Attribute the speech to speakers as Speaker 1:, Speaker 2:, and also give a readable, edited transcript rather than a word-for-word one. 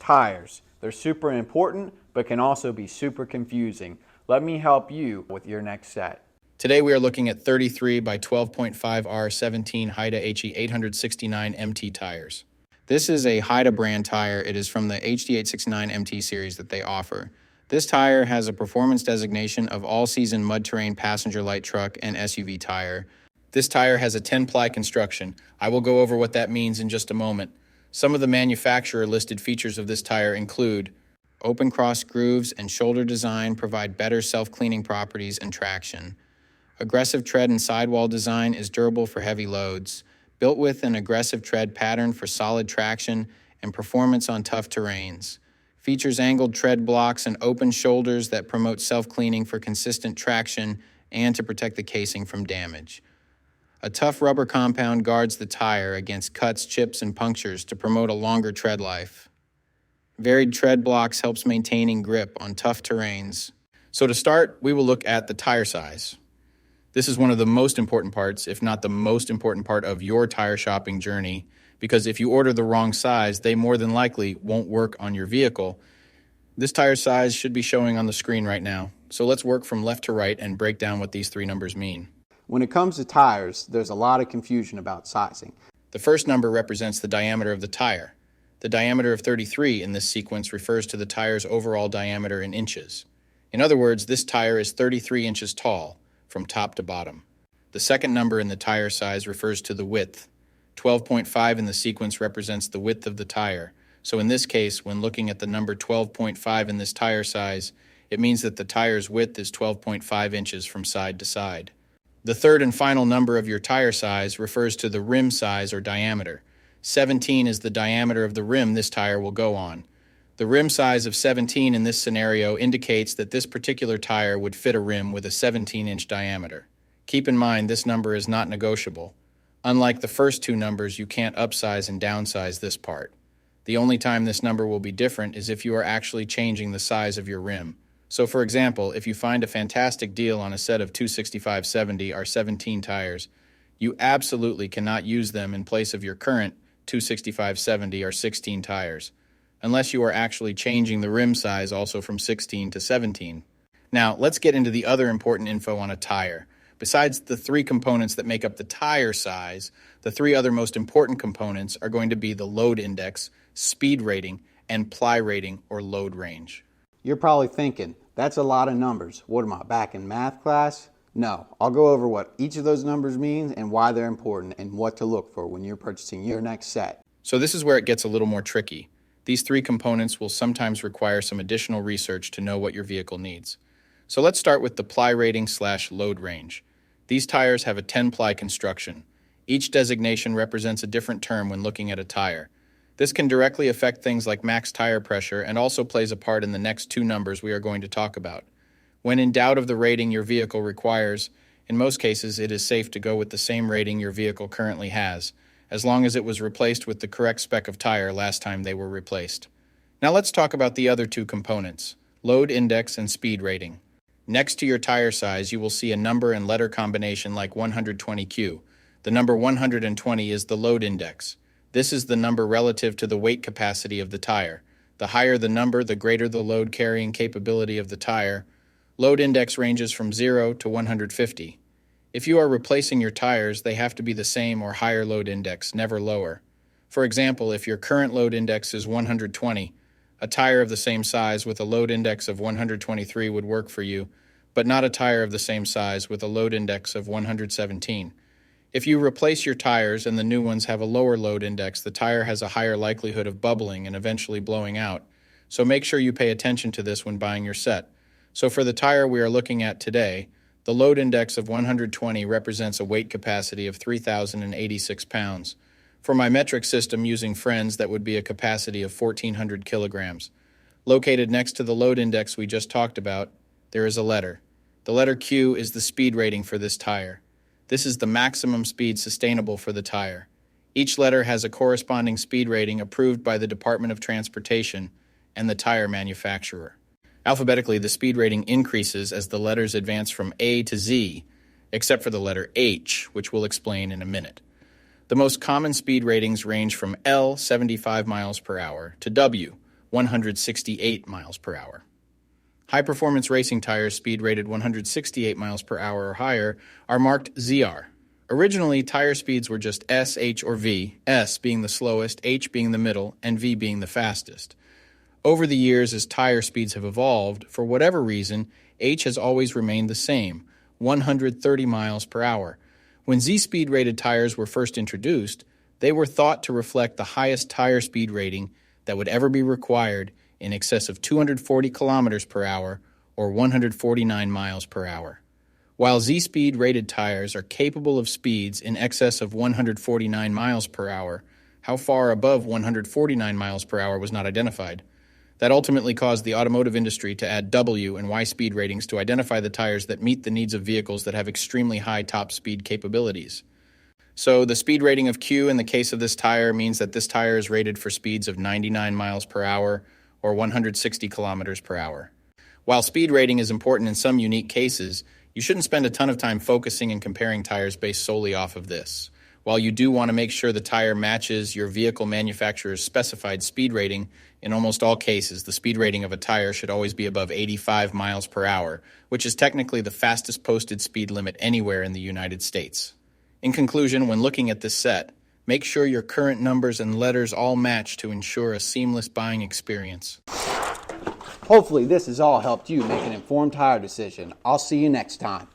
Speaker 1: Tires. They're super important, but can also be super confusing. Let me help you with your next set.
Speaker 2: Today we are looking at 33 by 12.5R17 Haida Hd869 MT tires. This is a Haida brand tire. It is from the HD869 MT series that they offer. This tire has a performance designation of all-season mud-terrain passenger light truck and SUV tire. This tire has a 10-ply construction. I will go over what that means in just a moment. Some of the manufacturer-listed features of this tire include open cross grooves and shoulder design provide better self-cleaning properties and traction. Aggressive tread and sidewall design is durable for heavy loads. Built with an aggressive tread pattern for solid traction and performance on tough terrains. Features angled tread blocks and open shoulders that promote self-cleaning for consistent traction and to protect the casing from damage. A tough rubber compound guards the tire against cuts, chips, and punctures to promote a longer tread life. Varied tread blocks helps maintaining grip on tough terrains. So to start, we will look at the tire size. This is one of the most important parts, if not the most important part of your tire shopping journey, because if you order the wrong size, they more than likely won't work on your vehicle. This tire size should be showing on the screen right now. So let's work from left to right and break down what these three numbers mean.
Speaker 1: When it comes to tires, there's a lot of confusion about sizing.
Speaker 2: The first number represents the diameter of the tire. The diameter of 33 in this sequence refers to the tire's overall diameter in inches. In other words, this tire is 33 inches tall, from top to bottom. The second number in the tire size refers to the width. 12.5 in the sequence represents the width of the tire. So in this case, when looking at the number 12.5 in this tire size, it means that the tire's width is 12.5 inches from side to side. The third and final number of your tire size refers to the rim size or diameter. 17 is the diameter of the rim this tire will go on. The rim size of 17 in this scenario indicates that this particular tire would fit a rim with a 17-inch diameter. Keep in mind this number is not negotiable. Unlike the first two numbers, you can't upsize and downsize this part. The only time this number will be different is if you are actually changing the size of your rim. So for example, if you find a fantastic deal on a set of 265/70 R17 tires, you absolutely cannot use them in place of your current 265/70 R16 tires, unless you are actually changing the rim size also from 16 to 17. Now, let's get into the other important info on a tire. Besides the three components that make up the tire size, the three other most important components are going to be the load index, speed rating, and ply rating or load range.
Speaker 1: You're probably thinking, that's a lot of numbers. What am I, back in math class? No, I'll go over what each of those numbers means and why they're important and what to look for when you're purchasing your next set.
Speaker 2: So this is where it gets a little more tricky. These three components will sometimes require some additional research to know what your vehicle needs. So let's start with the ply rating / load range. These tires have a 10-ply construction. Each designation represents a different term when looking at a tire. This can directly affect things like max tire pressure and also plays a part in the next two numbers we are going to talk about. When in doubt of the rating your vehicle requires, in most cases it is safe to go with the same rating your vehicle currently has, as long as it was replaced with the correct spec of tire last time they were replaced. Now let's talk about the other two components, load index and speed rating. Next to your tire size, you will see a number and letter combination like 120Q. The number 120 is the load index. This is the number relative to the weight capacity of the tire. The higher the number, the greater the load carrying capability of the tire. Load index ranges from 0 to 150. If you are replacing your tires, they have to be the same or higher load index, never lower. For example, if your current load index is 120, a tire of the same size with a load index of 123 would work for you, but not a tire of the same size with a load index of 117. If you replace your tires and the new ones have a lower load index, the tire has a higher likelihood of bubbling and eventually blowing out. So make sure you pay attention to this when buying your set. So for the tire we are looking at today, the load index of 120 represents a weight capacity of 3,086 pounds. For my metric system using Friends, that would be a capacity of 1,400 kilograms. Located next to the load index we just talked about, there is a letter. The letter Q is the speed rating for this tire. This is the maximum speed sustainable for the tire. Each letter has a corresponding speed rating approved by the Department of Transportation and the tire manufacturer. Alphabetically, the speed rating increases as the letters advance from A to Z, except for the letter H, which we'll explain in a minute. The most common speed ratings range from L, 75 miles per hour, to W, 168 miles per hour. High-performance racing tires speed rated 168 miles per hour or higher are marked ZR. Originally, tire speeds were just S, H, or V, S being the slowest, H being the middle, and V being the fastest. Over the years, as tire speeds have evolved, for whatever reason, H has always remained the same, 130 miles per hour. When Z-speed rated tires were first introduced, they were thought to reflect the highest tire speed rating that would ever be required, in excess of 240 kilometers per hour or 149 miles per hour. While Z-speed rated tires are capable of speeds in excess of 149 miles per hour, how far above 149 miles per hour was not identified. That ultimately caused the automotive industry to add W and Y speed ratings to identify the tires that meet the needs of vehicles that have extremely high top speed capabilities. So the speed rating of Q in the case of this tire means that this tire is rated for speeds of 99 miles per hour or 160 kilometers per hour. While speed rating is important in some unique cases, you shouldn't spend a ton of time focusing and comparing tires based solely off of this. While you do want to make sure the tire matches your vehicle manufacturer's specified speed rating, in almost all cases, the speed rating of a tire should always be above 85 miles per hour, which is technically the fastest posted speed limit anywhere in the United States. In conclusion, when looking at this set, make sure your current numbers and letters all match to ensure a seamless buying experience.
Speaker 1: Hopefully this has all helped you make an informed tire decision. I'll see you next time.